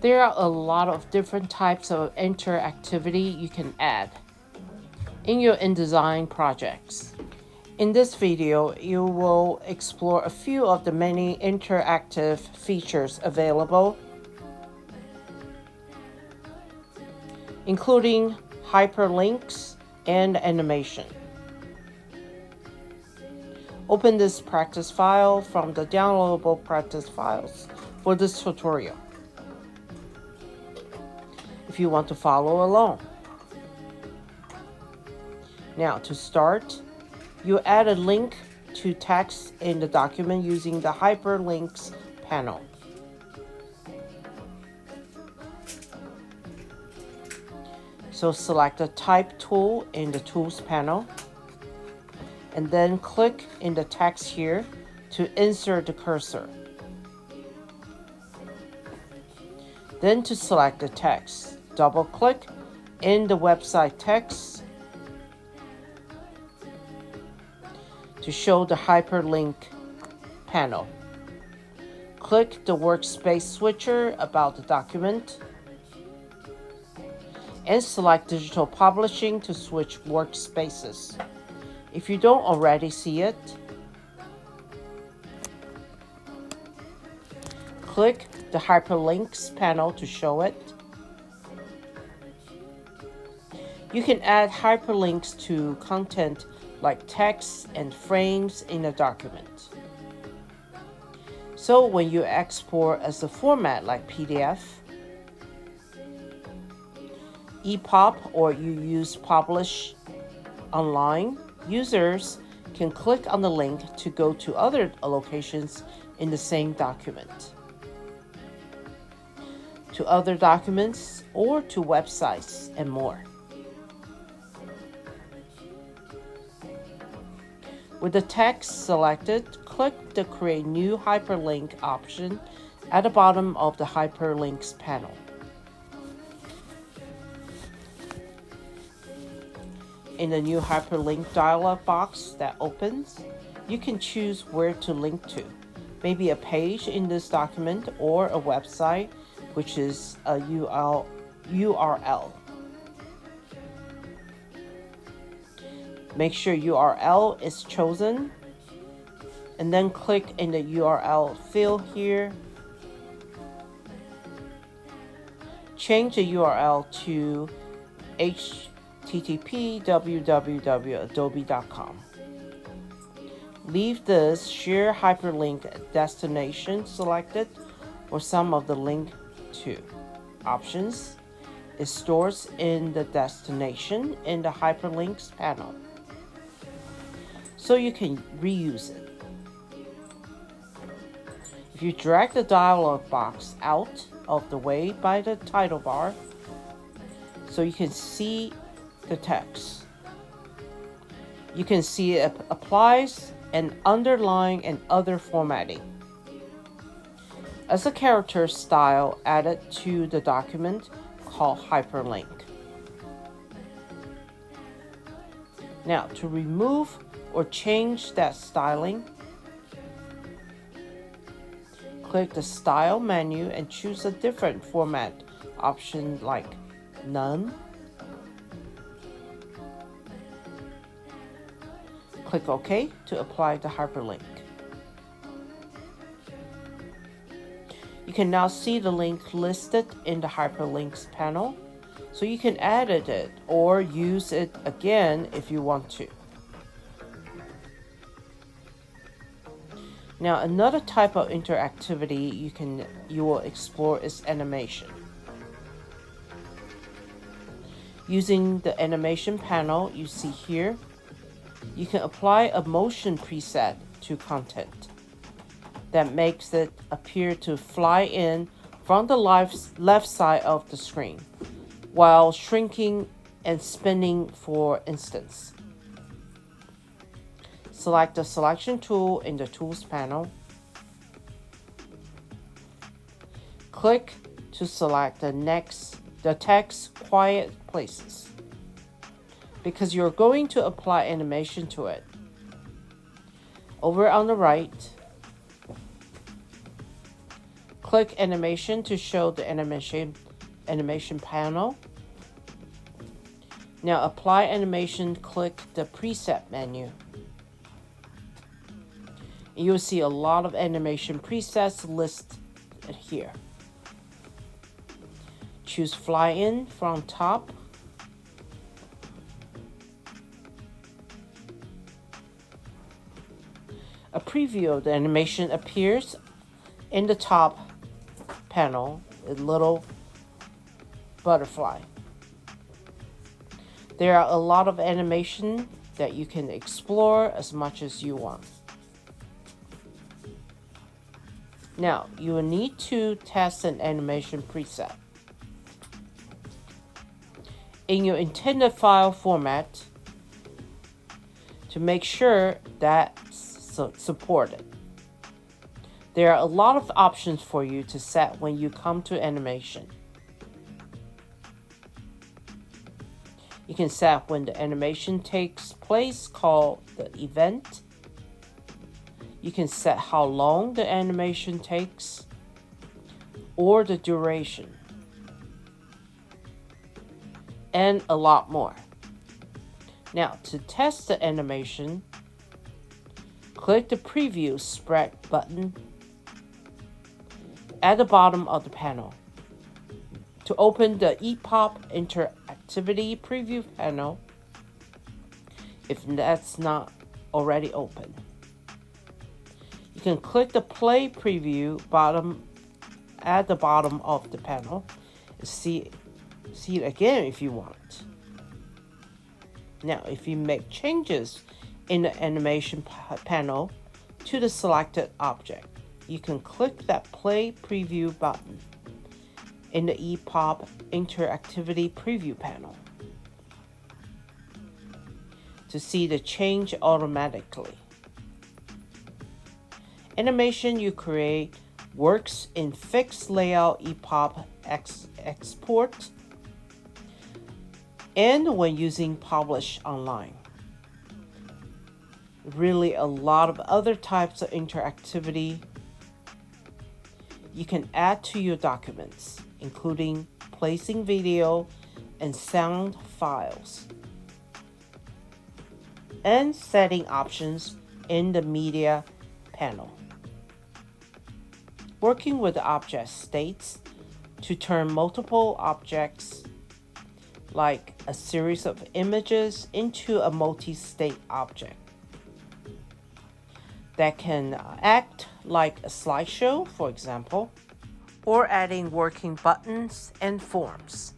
There are a lot of different types of interactivity you can add in your InDesign projects. In this video, you will explore a few of the many interactive features available, including hyperlinks and animation. Open this practice file from the downloadable practice files for this tutorial if you want to follow along. Now, to start, you add a link to text in the document using the Hyperlinks panel. So select the Type tool in the Tools panel, and then click in the text here to insert the cursor. Then to select the text, double-click in the website text to show the hyperlink panel. Click the workspace switcher about the document and select Digital Publishing to switch workspaces. If you don't already see it, click the Hyperlinks panel to show it. You can add hyperlinks to content like text and frames in a document. So when you export as a format like PDF, EPUB, or you use Publish Online, users can click on the link to go to other locations in the same document, to other documents, or to websites and more. With the text selected, click the Create New Hyperlink option at the bottom of the Hyperlinks panel. In the new hyperlink dialog box that opens, you can choose where to link to, maybe a page in this document or a website, which is a URL. Make sure URL is chosen, and then click in the URL field here. Change the URL to http://www.adobe.com. Leave this Share Hyperlink Destination selected for some of the link to options. It stores in the destination in the Hyperlinks panel, so you can reuse it. If you drag the dialog box out of the way by the title bar, so you can see the text. You can see it applies and underline and other formatting as a character style added to the document called hyperlink. Now, to remove or change that styling, click the Style menu and choose a different format option like None. Click OK to apply the hyperlink. You can now see the link listed in the Hyperlinks panel, so you can edit it or use it again if you want to. Now, another type of interactivity you will explore is animation. Using the animation panel you see here, you can apply a motion preset to content that makes it appear to fly in from the left side of the screen while shrinking and spinning, for instance. Select the Selection tool in the Tools panel. Click to select the text Quiet Places, because you're going to apply animation to it. Over on the right, Click animation to show the animation panel. Now apply animation, click the preset menu. You'll see a lot of animation presets listed here. Choose fly in from top. A preview of the animation appears in the top panel, a little butterfly. There are a lot of animation that you can explore as much as you want. Now, you will need to test an animation preset. In your intended file format to make sure that's supported. There are a lot of options for you to set when you come to animation. You can set when the animation takes place, called the event. You can set how long the animation takes or the duration, and a lot more. Now, to test the animation, click the Preview Spread button at the bottom of the panel. To open the EPOP Interactivity Preview panel, if that's not already open. You can click the Play Preview button at the bottom of the panel and see it again if you want. Now, if you make changes in the animation panel to the selected object, you can click that Play Preview button in the EPOP Interactivity Preview panel to see the change automatically. Animation you create works in fixed layout EPOP export and when using Publish Online. Really a lot of other types of interactivity you can add to your documents, including placing video and sound files, and setting options in the media panel. Working with the object states to turn multiple objects, like a series of images, into a multi-state object that can act like a slideshow, for example, or adding working buttons and forms.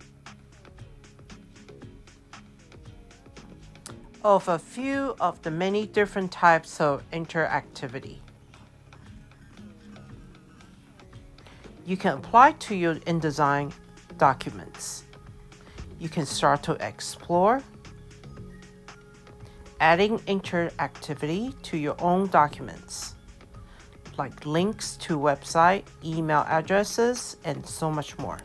Of a few of the many different types of interactivity you can apply to your InDesign documents. You can start to explore adding interactivity to your own documents, like links to website, email addresses, and so much more.